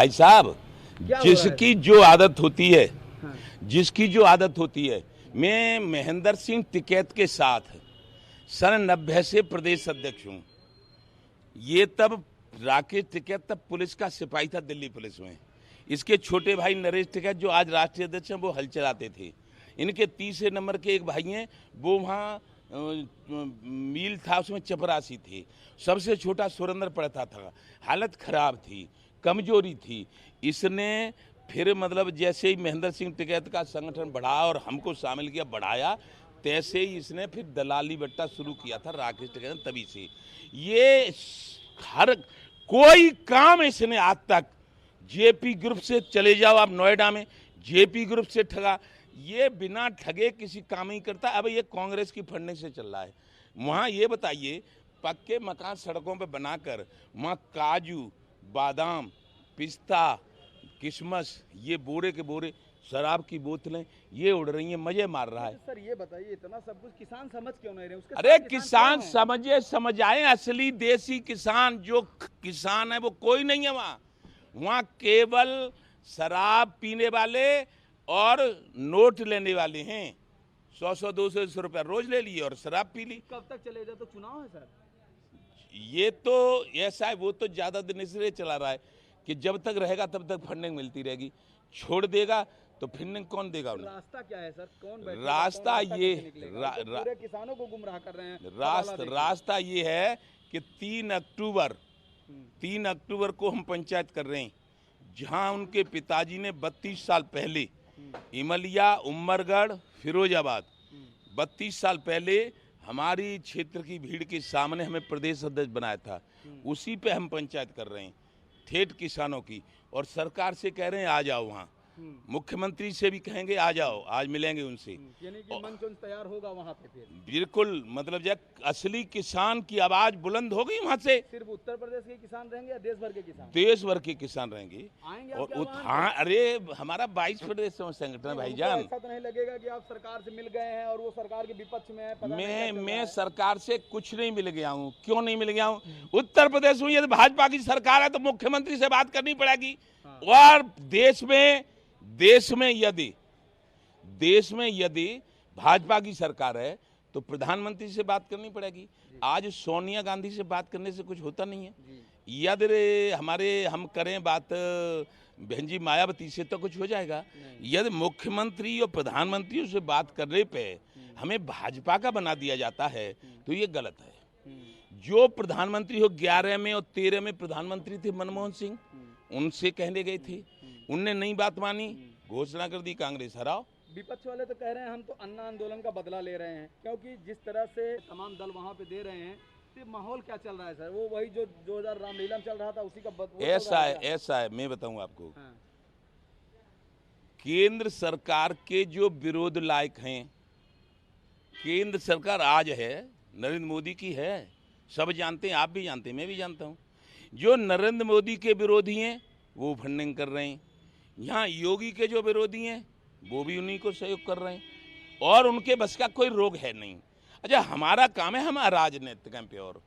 भाई साहब, जिसकी जो आदत होती है, हाँ। जिसकी जो आदत होती है, मैं महेंद्र सिंह टिकैत के साथ सन 90 से प्रदेश अध्यक्ष हूँ। ये तब राकेश टिकैत तब पुलिस का सिपाही था दिल्ली पुलिस में। इसके छोटे भाई नरेश टिकैत जो आज राष्ट्रीय अध्यक्ष हैं वो हल चलाते थे। इनके तीसरे नंबर के एक भाई हैं, वो वहाँ मील था उसमें चपरासी थे। सबसे छोटा सुरेंद्र पढ़ता था, हालत खराब थी, कमजोरी थी। इसने फिर मतलब जैसे ही महेंद्र सिंह टिकैत का संगठन बढ़ा और हमको शामिल किया, बढ़ाया, तैसे ही इसने फिर दलाली बट्टा शुरू किया था राकेश टिकैत ने। तभी से ये हर कोई काम इसने आज तक जेपी ग्रुप से चले जाओ आप नोएडा में, जेपी ग्रुप से ठगा, ये बिना ठगे किसी काम ही करता। अब ये कांग्रेस की फंडिंग से चल रहा है। वहाँ ये बताइए, पक्के मकान सड़कों पे बनाकर वहाँ काजू, बादाम, पिस्ता, किशमिश, ये बोरे के बोरे शराब की बोतलें ये उड़ रही हैं, मजे मार रहा है। सर ये बताइए, इतना सब कुछ किसान समझ क्यों नहीं रहे? उसके अरे साथ किसान कौन है? समझ आए, असली देसी किसान जो किसान है वो कोई नहीं है वहाँ। वहाँ केवल शराब पीने वाले और नोट लेने वाले हैं। 100 200 रुपया रोज ले लिए और शराब पी ली। कब तक चलेगा? तो चुनाव है सर। ये तो ऐसा है, वो तो ज्यादा दिन इसलिए चला रहा है कि जब तक रहेगा तब तक फंडिंग मिलती रहेगी। छोड़ देगा तो फंडिंग कौन देगा उन्हें? रास्ता क्या है सर? कौन बैठेगा? रास्ता ये पूरे किसानों को गुमराह कर रहे हैं। रास्ता ये है कि 3 अक्टूबर को हम पंचायत कर रहे हैं, जहां उनके पिताजी ने 32 साल पहले इमलिया, उमरगढ़, फिरोजाबाद 32 साल पहले हमारी क्षेत्र की भीड़ के सामने हमें प्रदेश अध्यक्ष बनाया था। उसी पे हम पंचायत कर रहे हैं, ठेठ किसानों की। और सरकार से कह रहे हैं आ जाओ वहाँ, मुख्यमंत्री से भी कहेंगे आ जाओ, आज मिलेंगे उनसे। यानी कि मंच तैयार होगा वहाँ पे फिर? बिल्कुल, मतलब जब असली किसान की आवाज बुलंद होगी वहाँ से। सिर्फ उत्तर प्रदेश के किसान रहेंगे या देश भर के किसान? देश भर के किसान रहेंगे। आएंगे और हाँ, अरे हमारा 22 प्रदेश संगठन है भाईजान। ऐसा तो नहीं लगेगा कि आप सरकार से मिल गए हैं और वो सरकार के विपक्ष में है? मैं सरकार से कुछ नहीं मिल गया हूँ। क्यों नहीं मिल गया हूँ? उत्तर प्रदेश में यदि भाजपा की सरकार है तो मुख्यमंत्री से बात करनी पड़ेगी। और देश में यदि भाजपा की सरकार है तो प्रधानमंत्री से बात करनी पड़ेगी। आज सोनिया गांधी से बात करने से कुछ होता नहीं है। यदि हम करें बात बहन जी मायावती से तो कुछ हो जाएगा। यदि मुख्यमंत्री और प्रधानमंत्रियों से बात करने पे हमें भाजपा का बना दिया जाता है तो ये गलत है। जो प्रधानमंत्री हो 11 में और 13 में प्रधानमंत्री थे मनमोहन सिंह, उनसे कहने गए थे, उनने नहीं बात मानी, घोषणा कर दी कांग्रेस हराओ। विपक्ष वाले तो कह रहे हैं हम तो अन्ना आंदोलन का बदला ले रहे हैं, क्योंकि जिस तरह से तमाम दल वहां पे दे रहे हैं, तो माहौल क्या चल रहा है सर? वो वही जो 2000 रामलीला में चल रहा था उसी का ऐसा है, मैं बताऊं आपको। हाँ। केंद्र सरकार के जो विरोध लायक हैं, केंद्र सरकार आज है नरेंद्र मोदी की है, सब जानते हैं, आप भी जानते हैं, मैं भी जानता हूं। जो नरेंद्र मोदी के विरोधी हैं वो फंडिंग कर रहे हैं। यहाँ योगी के जो विरोधी हैं वो भी उन्हीं को सहयोग कर रहे हैं, और उनके बस का कोई रोग है नहीं। अच्छा, हमारा काम है, हम राजनीतिक हैं प्योर।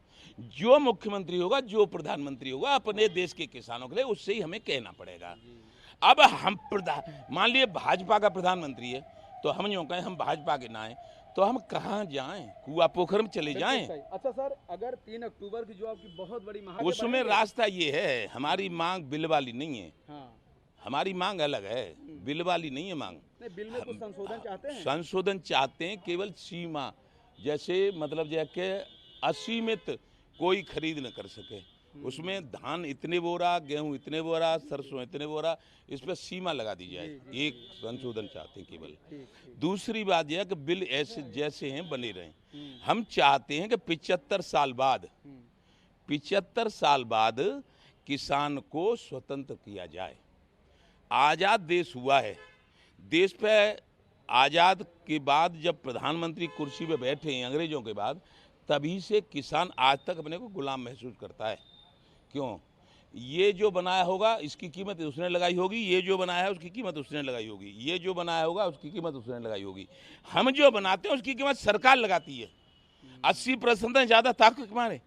जो मुख्यमंत्री होगा, जो प्रधानमंत्री होगा, अपने देश के किसानों के लिए, उससे ही हमें कहना पड़ेगा। अब हम मान लिए भाजपा का प्रधानमंत्री है तो हम यूँ कहें हम भाजपा के ना हैं तो हम कहाँ जाएं? कुआ पोखर में चले जाएं? अच्छा सर, अगर 3 अक्टूबर की जो आपकी बहुत बड़ी मांग, उसमें रास्ता ये है, हमारी मांग बिल वाली नहीं है। हाँ। हमारी मांग अलग है, बिल वाली नहीं है मांग। बिल में कुछ संशोधन चाहते हैं? संशोधन चाहते हैं, केवल सीमा, जैसे मतलब जैसे असीमित कोई खरीद न कर सके। उसमें धान इतने बोरा, गेहूं इतने बोरा, सरसों इतने बोरा, इस पर सीमा लगा दी जाए। एक संशोधन चाहते हैं केवल। दूसरी बात यह कि बिल ऐसे जैसे हैं बने रहें। हम चाहते हैं कि 75 साल बाद किसान को स्वतंत्र किया जाए। आज़ाद देश हुआ है, देश पे आज़ाद के बाद जब प्रधानमंत्री कुर्सी पे बैठे हैं अंग्रेजों के बाद, तभी से किसान आज तक अपने को गुलाम महसूस करता है। क्यों? ये जो बनाया होगा इसकी कीमत उसने लगाई होगी, ये जो बनाया है उसकी कीमत उसने लगाई होगी, ये जो बनाया होगा उसकी कीमत उसने लगाई होगी। हम जो बनाते हैं उसकी कीमत सरकार लगाती है। 80% ज़्यादा ताकत के मारे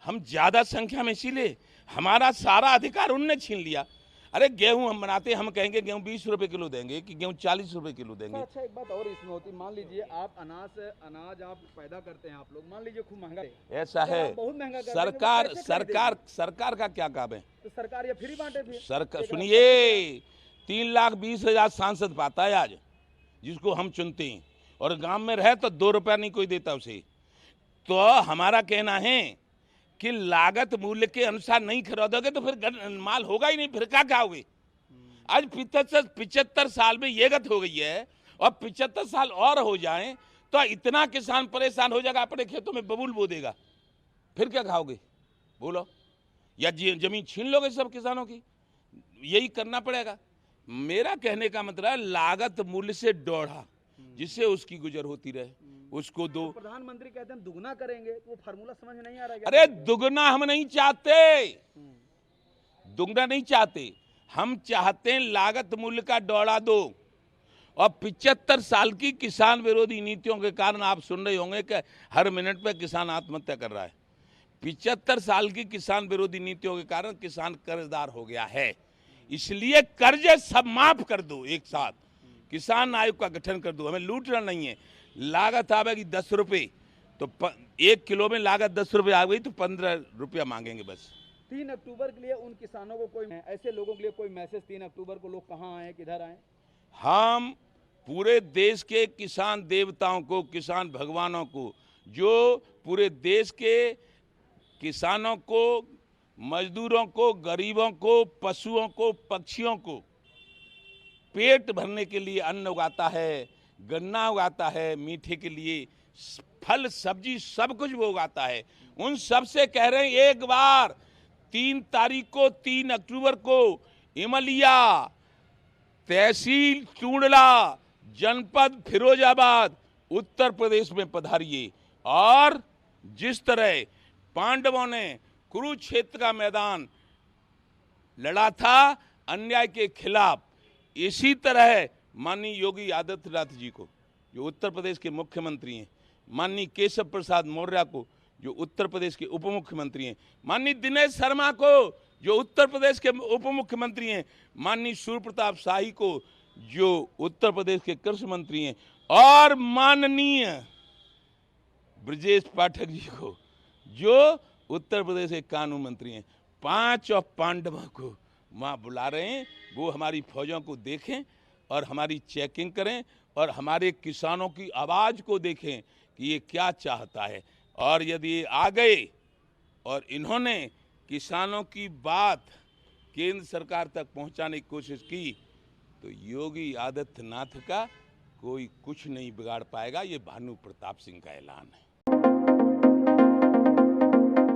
हम ज़्यादा संख्या में, इसीलिए हमारा सारा अधिकार उनने छीन लिया। अरे गेहूं हम बनाते हैं, हम कहेंगे गेहूं 20 रुपए किलो देंगे कि गेहूं 40 रुपए किलो देंगे। अच्छा, एक बात और इसमें होती, मान लीजिए आप अनाज आप पैदा करते हैं, आप लोग मान लीजिए खूब महंगा है, ऐसा अगर है, आप बहुत महंगा कर देंगे, वो सरकार कैसे सरकार खरीदेगी? सरकार का क्या काम है? तो सरकार ये फ्री बांटे फिर। सरकार एक सुनिए, 3,20,000 सांसद पाता है आज, जिसको हम चुनते हैं, और गांव में रहे तो 2 रुपया नहीं कोई देता उसे। तो हमारा कहना है कि लागत मूल्य के अनुसार नहीं खरीदोगे तो फिर माल होगा ही नहीं, फिर क्या खाओगे? आज 75 साल में ये गत हो गई है, और 75 साल और हो जाएं तो इतना किसान परेशान हो जाएगा, अपने खेतों में बबूल बो देगा, फिर क्या खाओगे बोलो? या जमीन छीन लोगे सब किसानों की? यही करना पड़ेगा। मेरा कहने का मतलब है लागत मूल्य से दौड़ा, जिससे उसकी गुजर होती रहे, उसको दो। तो प्रधानमंत्री कहते हैं दुगना करेंगे, तो वो फार्मूला समझ में नहीं आ रहा है। अरे दुगना हम नहीं चाहते, दुगना नहीं चाहते, हम चाहते हैं लागत मूल्य का दौड़ा दो। और 75 साल की किसान विरोधी नीतियों के कारण आप सुन रहे होंगे कि हर मिनट पे किसान आत्महत्या कर रहा है। 75 साल की किसान विरोधी नीतियों के कारण किसान कर्जदार हो गया है, इसलिए कर्ज सब माफ कर दो एक साथ, किसान आयोग का गठन कर दो। हमें लूटना नहीं है। लागत आवेगी 10 रुपये, तो 1 किलो में लागत 10 रुपये आ गई तो 15 रुपया मांगेंगे बस। 3 अक्टूबर के लिए उन किसानों को कोई, ऐसे लोगों के लिए कोई मैसेज 3 अक्टूबर को लोग कहाँ आए, किधर आए? हम पूरे देश के किसान देवताओं को, किसान भगवानों को, जो पूरे देश के किसानों को, मजदूरों को, गरीबों को, पशुओं को, पक्षियों को पेट भरने के लिए अन्न उगाता है, गन्ना उगाता है, मीठे के लिए फल सब्जी सब कुछ वो उगाता है, उन सब से कह रहे हैं एक बार 3 तारीख को, 3 अक्टूबर को इमलिया, तहसील टूंडला, जनपद फिरोजाबाद, उत्तर प्रदेश में पधारिए। और जिस तरह पांडवों ने कुरुक्षेत्र का मैदान लड़ा था अन्याय के खिलाफ, इसी तरह माननीय योगी आदित्यनाथ जी को, जो उत्तर प्रदेश के मुख्यमंत्री हैं, माननीय केशव प्रसाद मौर्य को, जो उत्तर प्रदेश के उप मुख्यमंत्री हैं, माननीय दिनेश शर्मा को, जो उत्तर प्रदेश के उप मुख्यमंत्री हैं, माननीय सूर्य प्रताप शाही को, जो उत्तर प्रदेश के कृषि मंत्री हैं, और माननीय ब्रजेश पाठक जी को, जो उत्तर प्रदेश के कानून मंत्री हैं, 5 और पांडवों को वहाँ बुला रहे हैं। वो हमारी फौजों को देखें और हमारी चेकिंग करें और हमारे किसानों की आवाज़ को देखें कि ये क्या चाहता है। और यदि ये आ गए और इन्होंने किसानों की बात केंद्र सरकार तक पहुंचाने की कोशिश की, तो योगी आदित्यनाथ का कोई कुछ नहीं बिगाड़ पाएगा। ये भानु प्रताप सिंह का ऐलान है।